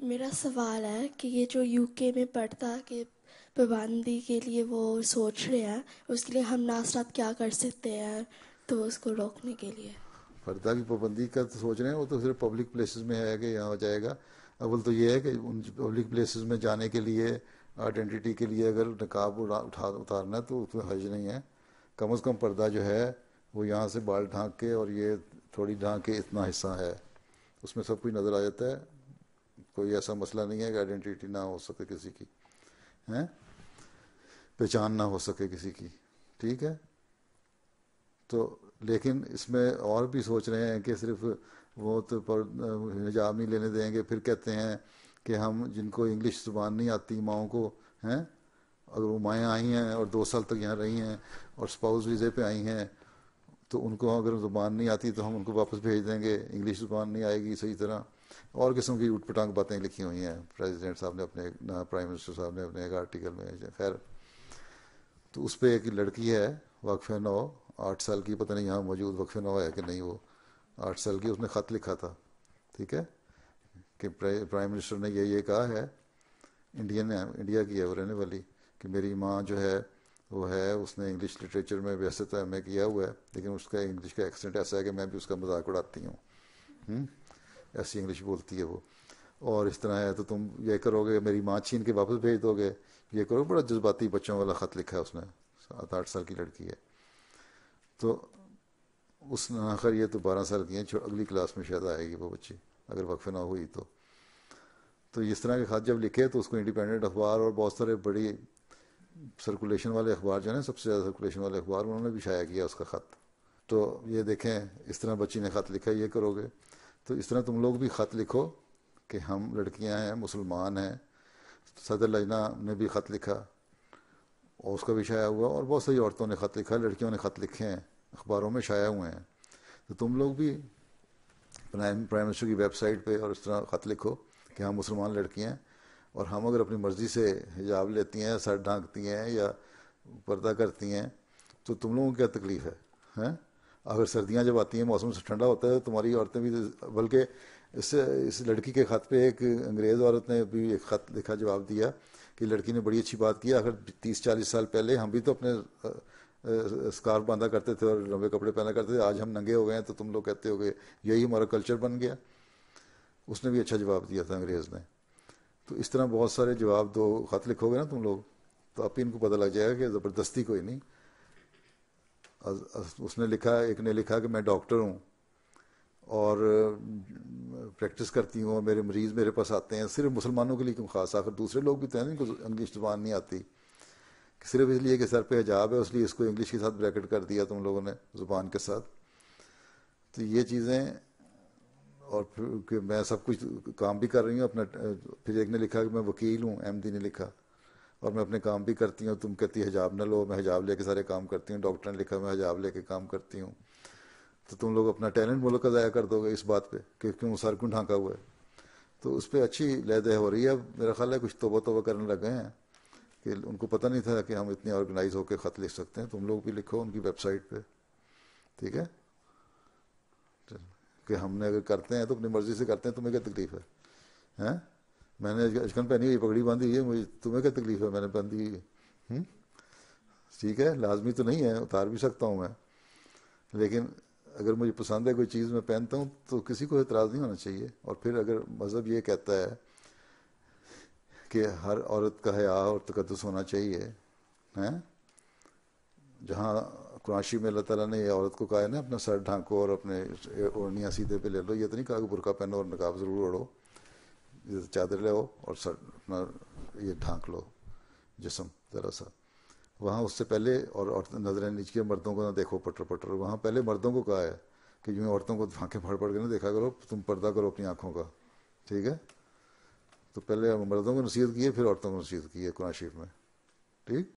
میرا سوال ہے کہ یہ جو یو کے میں پڑھتا کہ پابندی کے لیے وہ سوچ رہے ہیں، اس کے لیے ہم ناصرات کیا کر سکتے ہیں تو اس کو روکنے کے لیے؟ پردہ کی پابندی کا تو سوچ رہے ہیں، وہ تو صرف پبلک پلیسز میں ہے کہ یہاں ہو جائے گا. اول تو یہ ہے کہ ان پبلک پلیسز میں جانے کے لیے آئیڈینٹی کے لیے اگر نقاب اتارنا ہے تو اس میں حرج نہیں ہے. کم از کم پردہ جو ہے وہ یہاں سے بال ڈھانک کے اور یہ تھوڑی ڈھانک کے اتنا حصہ ہے، اس میں سب کچھ نظر آ جاتا ہے. کوئی ایسا مسئلہ نہیں ہے کہ آئیڈینٹی نہ ہو سکے کسی کی، پہچان نہ ہو سکے کسی کی. ٹھیک ہے. تو لیکن اس میں اور بھی سوچ رہے ہیں کہ صرف وہ تو حجاب نہیں لینے دیں گے. پھر کہتے ہیں کہ ہم جن کو انگلش زبان نہیں آتی ماؤں کو ہیں، اگر وہ مائیں آئی ہیں اور 2 سال تک یہاں رہی ہیں اور اسپاؤس ویزے پہ آئی ہیں تو ان کو اگر زبان نہیں آتی تو ہم ان کو واپس بھیج دیں گے. انگلش زبان نہیں آئے گی صحیح طرح. اور قسم کی اٹھ پٹانگ باتیں لکھی ہوئی ہیں پریزیڈنٹ صاحب نے اپنے، پرائم منسٹر صاحب نے اپنے ایک آرٹیکل میں. خیر، تو اس پہ ایک لڑکی ہے وقفہ نو 8 سال کی، پتہ نہیں یہاں موجود وقفہ نو ہے کہ نہیں، وہ 8 سال کی، اس نے خط لکھا تھا. ٹھیک ہے، کہ پرائم منسٹر نے یہ کہا ہے، انڈیا کی ہے وہ رہنے والی، کہ میری ماں جو ہے وہ ہے، اس نے انگلش لٹریچر میں ویسے تو ایم اے کیا ہوا ہے لیکن اس کا انگلش کا ایکسنٹ ایسا ہے کہ میں بھی اس کا مذاق اڑاتی ہوں. ایسی انگلش بولتی ہے وہ. اور اس طرح ہے تو تم یہ کرو گے، میری ماں چھین کے واپس بھیج دو گے، یہ کرو. بڑا جذباتی بچوں والا خط لکھا ہے اس نے. 7-8 سال کی لڑکی ہے. تو اس نے آخر، یہ تو 12 سال کی ہیں، اگلی کلاس میں شاید آئے گی وہ بچی اگر وقفہ نہ ہوئی تو. تو اس طرح کے خط جب لکھے تو اس کو انڈیپینڈنٹ اخبار اور بہت سارے بڑی سرکولیشن والے اخبار جو ہیں نا، سب سے زیادہ سرکولیشن والے اخبار، انہوں نے بھی شائع کیا اس کا خط. تو یہ دیکھیں اس طرح بچی نے خط لکھا، یہ کرو گے. تو اس طرح تم لوگ بھی خط لکھو کہ ہم لڑکیاں ہیں، مسلمان ہیں. صدر لجنہ نے بھی خط لکھا اور اس کا بھی شائع ہوا، اور بہت ساری عورتوں نے خط لکھا، لڑکیوں نے خط لکھے ہیں، اخباروں میں شائع ہوئے ہیں. تو تم لوگ بھی پرائم منسٹر کی ویب سائٹ پہ اور اس طرح خط لکھو کہ ہم مسلمان لڑکیاں ہیں اور ہم اگر اپنی مرضی سے حجاب لیتی ہیں، سر ڈھانکتی ہیں یا پردہ کرتی ہیں تو تم لوگوں کو کیا تکلیف ہے؟ اگر سردیاں جب آتی ہیں، موسم سے ٹھنڈا ہوتا ہے، تمہاری عورتیں بھی. بلکہ اس لڑکی کے خط پہ ایک انگریز عورت نے بھی ایک خط لکھا، جواب دیا کہ لڑکی نے بڑی اچھی بات کی. آخر 30-40 سال پہلے ہم بھی تو اپنے اسکارف باندھا کرتے تھے اور لمبے کپڑے پہنا کرتے تھے، آج ہم ننگے ہو گئے ہیں تو تم لوگ کہتے ہو کہ یہی ہمارا کلچر بن گیا. اس نے بھی اچھا جواب دیا تھا انگریز نے. تو اس طرح بہت سارے جواب دو، خط لکھو گے نا تم لوگ تو آپ ہی ان کو پتہ لگ جائے گا کہ زبردستی کوئی نہیں. اس نے لکھا، ایک نے لکھا کہ میں ڈاکٹر ہوں اور پریکٹس کرتی ہوں اور میرے مریض میرے پاس آتے ہیں. صرف مسلمانوں کے لیے کیوں خاص؟ آخر دوسرے لوگ بھی تو ہیں جن کو انگلش زبان نہیں آتی. صرف اس لیے کہ سر پہ حجاب ہے اس لیے اس کو انگلش کے ساتھ بریکٹ کر دیا تم لوگوں نے، زبان کے ساتھ. تو یہ چیزیں، اور پھر کہ میں سب کچھ کام بھی کر رہی ہوں اپنا. پھر ایک نے لکھا کہ میں وکیل ہوں، ایم ڈی نے لکھا، اور میں اپنے کام بھی کرتی ہوں. تم کہتی حجاب نہ لو، میں حجاب لے کے سارے کام کرتی ہوں. ڈاکٹر نے لکھا میں حجاب لے کے کام کرتی ہوں. تو تم لوگ اپنا ٹیلنٹ ملک کا ضائع کر دو گے اس بات پہ کہ کیوں سر کیوں ڈھانکا ہوا ہے. تو اس پہ اچھی لہدہ ہو رہی ہے. اب میرا خیال ہے کچھ توبہ کرنے لگے ہیں کہ ان کو پتہ نہیں تھا کہ ہم اتنے آرگنائز ہو کے خط لکھ سکتے ہیں. تم لوگ بھی لکھو ان کی ویب سائٹ پہ. ٹھیک ہے، کہ ہم نے اگر کرتے ہیں تو اپنی مرضی سے کرتے ہیں، تمہیں کیا تکلیف ہے؟ میں نے اچکن پہنی ہوئی، پگڑی باندھی ہوئی ہے، مجھے تمہیں کیا تکلیف ہے؟ میں نے باندھی ہوئی ہے. ٹھیک ہے، لازمی تو نہیں ہے، اتار بھی سکتا ہوں میں، لیکن اگر مجھے پسند ہے کوئی چیز میں پہنتا ہوں تو کسی کو اعتراض نہیں ہونا چاہیے. اور پھر اگر مذہب یہ کہتا ہے کہ ہر عورت کا حیا اور تقدس ہونا چاہیے، جہاں قرآن شریف میں اللہ تعالیٰ نے یہ عورت کو کہا ہے نا اپنا سر ڈھانکو اور اپنے اوڑھنیاں سیدھے پہ لے لو، یہ تو نہیں کہا کہ برقع پہنو اور نقاب ضرور اوڑھو، چادر لے اور سر اپنا یہ ڈھانک لو جسم ذرا سا. وہاں اس سے پہلے، اور نظریں نیچے مردوں کو نہ دیکھو پٹر پٹر، وہاں پہلے مردوں کو کہا ہے کہ یوں عورتوں کو آنکھیں پھاڑ پھاڑ کے نہ دیکھا کرو، تم پردہ کرو اپنی آنکھوں کا. ٹھیک ہے، تو پہلے مردوں کو نصیحت کی ہے پھر عورتوں کو نصیحت کی ہے قرآن شریف میں. ٹھیک.